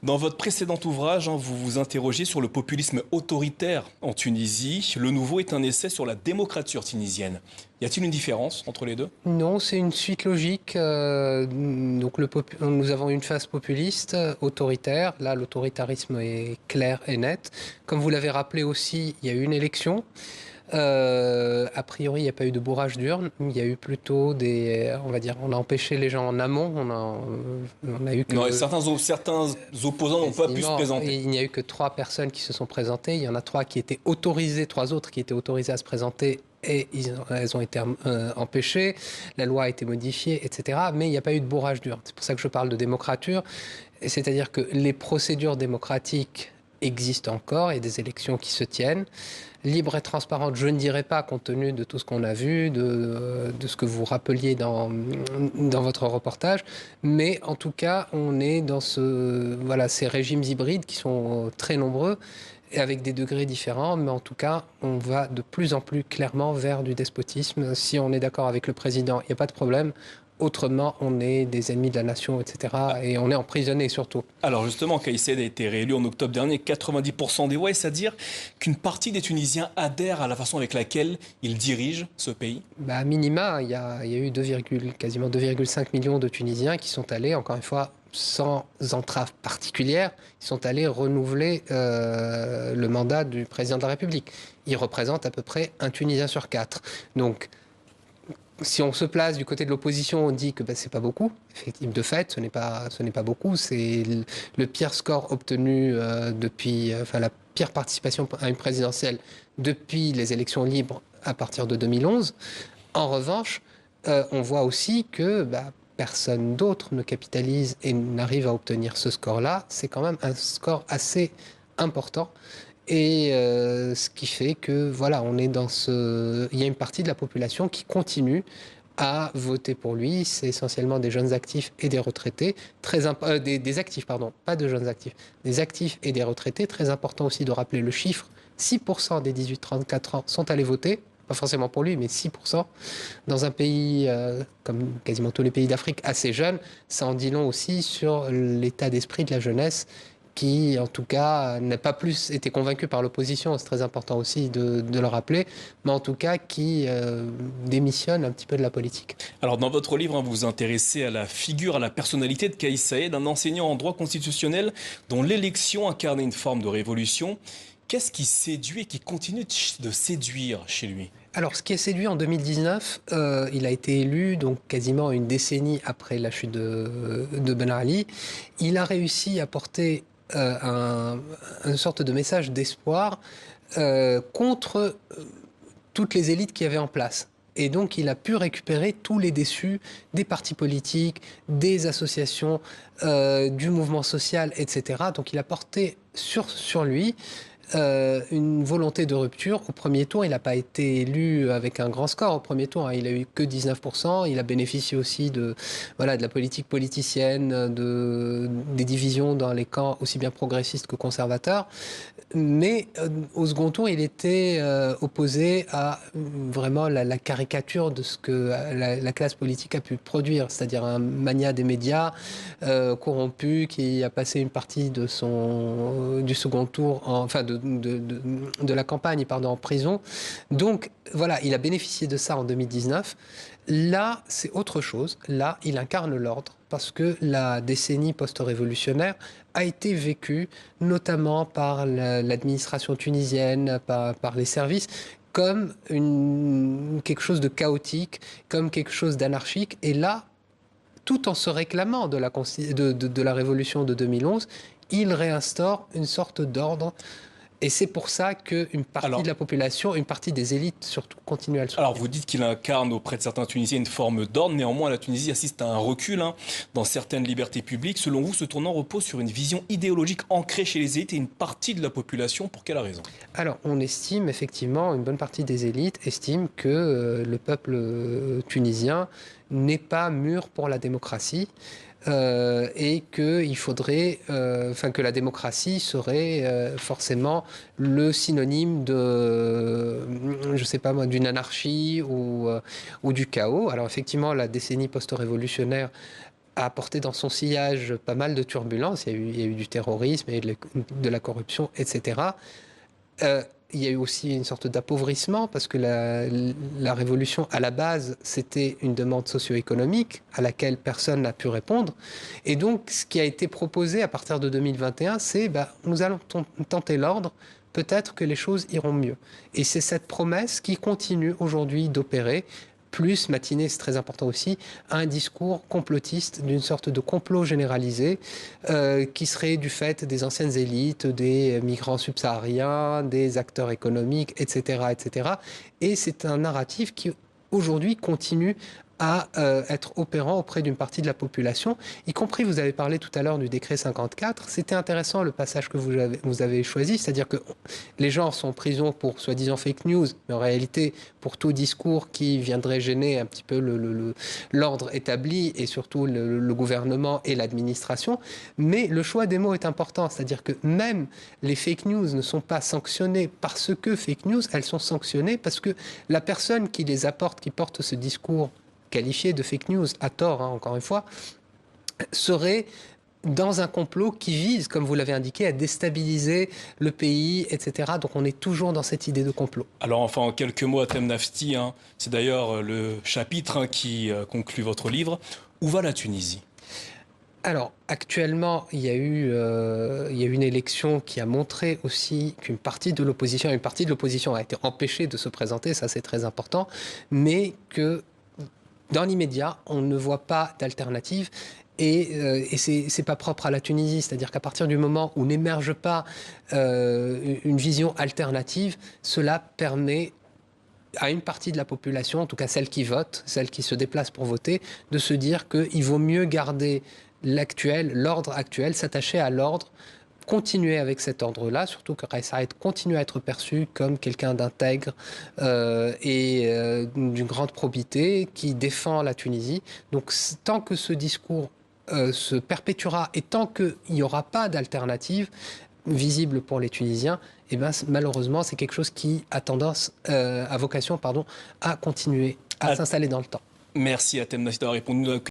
Dans votre précédent ouvrage, vous vous interrogez sur le populisme autoritaire en Tunisie. Le nouveau est un essai sur la démocrature tunisienne. Y a-t-il une différence entre les deux? Non, c'est une suite logique. Donc nous avons une phase populiste, autoritaire. Là, l'autoritarisme est clair et net. Comme vous l'avez rappelé aussi, il y a eu une élection. A priori, il n'y a pas eu de bourrage d'urnes. Il y a eu plutôt on va dire, on a empêché les gens en amont. On a eu Non, et que certains opposants n'ont pas pu se quasiment, présenter. il n'y a eu que 3 personnes qui se sont présentées. Il y en a trois autres qui étaient autorisées à se présenter et elles ont été empêchées. La loi a été modifiée, etc. Mais il n'y a pas eu de bourrage d'urnes. C'est pour ça que je parle de démocrature. C'est-à-dire que les procédures démocratiques existent encore et des élections qui se tiennent. Libre et transparente, je ne dirais pas, compte tenu de tout ce qu'on a vu, de ce que vous rappeliez dans votre reportage, mais en tout cas, on est dans ces régimes hybrides qui sont très nombreux et avec des degrés différents, mais en tout cas, on va de plus en plus clairement vers du despotisme. Si on est d'accord avec le président, il n'y a pas de problème. Autrement, on est des ennemis de la nation, etc. Et on est emprisonné surtout. Alors justement, Kais Saied a été réélu en octobre dernier, 90% des voix, c'est-à-dire qu'une partie des Tunisiens adhèrent à la façon avec laquelle il dirige ce pays. À minima, il y a eu quasiment 2,5 millions de Tunisiens qui sont allés, encore une fois, sans entrave particulière, ils sont allés renouveler le mandat du président de la République. Ils représentent à peu près un Tunisien sur 4. Donc, si on se place du côté de l'opposition, on dit que c'est pas beaucoup. Effectivement, de fait, ce n'est pas beaucoup. C'est le pire score obtenu la pire participation à une présidentielle depuis les élections libres à partir de 2011. En revanche, on voit aussi que personne d'autre ne capitalise et n'arrive à obtenir ce score-là. C'est quand même un score assez important. Et ce qui fait que, voilà, on est il y a une partie de la population qui continue à voter pour lui. C'est essentiellement des jeunes actifs et des retraités. Des actifs, pardon, pas de jeunes actifs. Des actifs et des retraités. Très important aussi de rappeler le chiffre. 6% des 18-34 ans sont allés voter. Pas forcément pour lui, mais 6%. Dans un pays, comme quasiment tous les pays d'Afrique, assez jeune, ça en dit long aussi sur l'état d'esprit de la jeunesse qui, en tout cas, n'a pas plus été convaincu par l'opposition, c'est très important aussi de le rappeler, mais en tout cas qui démissionne un petit peu de la politique. Alors dans votre livre, vous vous intéressez à la figure, à la personnalité de Kais Saied, un enseignant en droit constitutionnel dont l'élection incarnait une forme de révolution. Qu'est-ce qui séduit et qui continue de séduire chez lui? Alors, ce qui est séduit en 2019, il a été élu donc quasiment une décennie après la chute de Ben Ali. Il a réussi à porter une sorte de message d'espoir contre toutes les élites qu'il y avait en place. Et donc, il a pu récupérer tous les déçus des partis politiques, des associations, du mouvement social, etc. Donc, il a porté sur lui une volonté de rupture. Au premier tour, il n'a pas été élu avec un grand score. Au premier tour, il a eu que 19%. Il a bénéficié aussi de la politique politicienne, des divisions dans les camps aussi bien progressistes que conservateurs. Mais au second tour, il était opposé à vraiment la caricature de ce que la classe politique a pu produire, c'est-à-dire un mania des médias corrompu qui a passé une partie du second tour, de la campagne, pardon, en prison. Donc voilà, il a bénéficié de ça en 2019. Là, c'est autre chose. Là, il incarne l'ordre parce que la décennie post-révolutionnaire a été vécue notamment par l'administration tunisienne, par les services, comme quelque chose de chaotique, comme quelque chose d'anarchique. Et là, tout en se réclamant de la révolution de 2011, il réinstaure une sorte d'ordre. Et c'est pour ça qu'une partie de la population, une partie des élites surtout, continue à le soutenir. Alors vous dites qu'il incarne auprès de certains Tunisiens une forme d'ordre, néanmoins la Tunisie assiste à un recul dans certaines libertés publiques. Selon vous, ce tournant repose sur une vision idéologique ancrée chez les élites et une partie de la population. Pour quelle raison? Alors on estime effectivement, une bonne partie des élites estime que le peuple tunisien n'est pas mûr pour la démocratie. Et qu'il faudrait, que la démocratie serait forcément le synonyme je sais pas moi, d'une anarchie ou du chaos. Alors effectivement, la décennie post-révolutionnaire a apporté dans son sillage pas mal de turbulences. Il y a eu du terrorisme et de la corruption, etc. Il y a eu aussi une sorte d'appauvrissement parce que la révolution, à la base, c'était une demande socio-économique à laquelle personne n'a pu répondre. Et donc, ce qui a été proposé à partir de 2021, c'est nous allons tenter l'ordre, peut-être que les choses iront mieux. Et c'est cette promesse qui continue aujourd'hui d'opérer. Plus, Matinée, c'est très important aussi, un discours complotiste d'une sorte de complot généralisé qui serait du fait des anciennes élites, des migrants subsahariens, des acteurs économiques, etc., etc. Et c'est un narratif qui, aujourd'hui, continue à être opérant auprès d'une partie de la population, y compris, vous avez parlé tout à l'heure du décret 54, c'était intéressant le passage que vous avez choisi, c'est-à-dire que les gens sont en prison pour soi-disant fake news, mais en réalité pour tout discours qui viendrait gêner un petit peu l'ordre établi et surtout le gouvernement et l'administration, mais le choix des mots est important, c'est-à-dire que même les fake news ne sont pas sanctionnées parce que fake news, elles sont sanctionnées parce que la personne qui les apporte, qui porte ce discours qualifié de fake news, à tort, encore une fois, serait dans un complot qui vise, comme vous l'avez indiqué, à déstabiliser le pays, etc. Donc on est toujours dans cette idée de complot. Alors enfin, en quelques mots, Atem Nafti, c'est d'ailleurs le chapitre qui conclut votre livre. Où va la Tunisie ? Alors, actuellement, il y a eu une élection qui a montré aussi qu'une partie de l'opposition a été empêchée de se présenter, ça c'est très important, mais que dans l'immédiat, on ne voit pas d'alternative. Et c'est pas propre à la Tunisie, c'est-à-dire qu'à partir du moment où n'émerge pas une vision alternative, cela permet à une partie de la population, en tout cas celle qui vote, celle qui se déplace pour voter, de se dire qu'il vaut mieux garder l'ordre actuel, s'attacher à l'ordre, continuer avec cet ordre-là, surtout que Kais Saied continue à être perçu comme quelqu'un d'intègre et d'une grande probité qui défend la Tunisie. Donc tant que ce discours se perpétuera et tant qu'il n'y aura pas d'alternative visible pour les Tunisiens, eh ben, malheureusement, c'est quelque chose qui a vocation à continuer à s'installer dans le temps. Merci Atem Nafti d'avoir répondu.